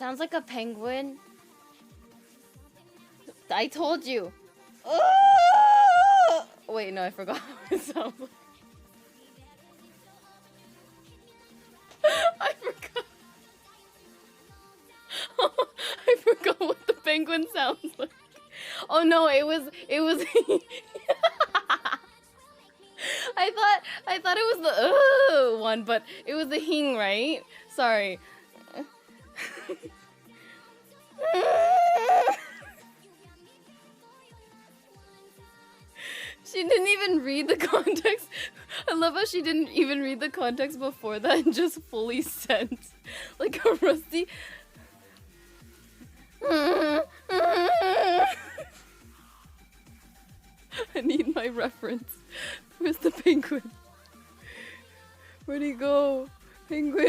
Sounds like a penguin. I told you. Wait, no, I forgot how it sounds like. I forgot. I forgot what the penguin sounds like. Oh no, it was I thought it was the one, but it was the hing, right? Sorry. She didn't even read the context. I love how she didn't even read the context before that and just fully sent like a rusty. I need my reference. Where's the penguin? Where'd he go? Penguin.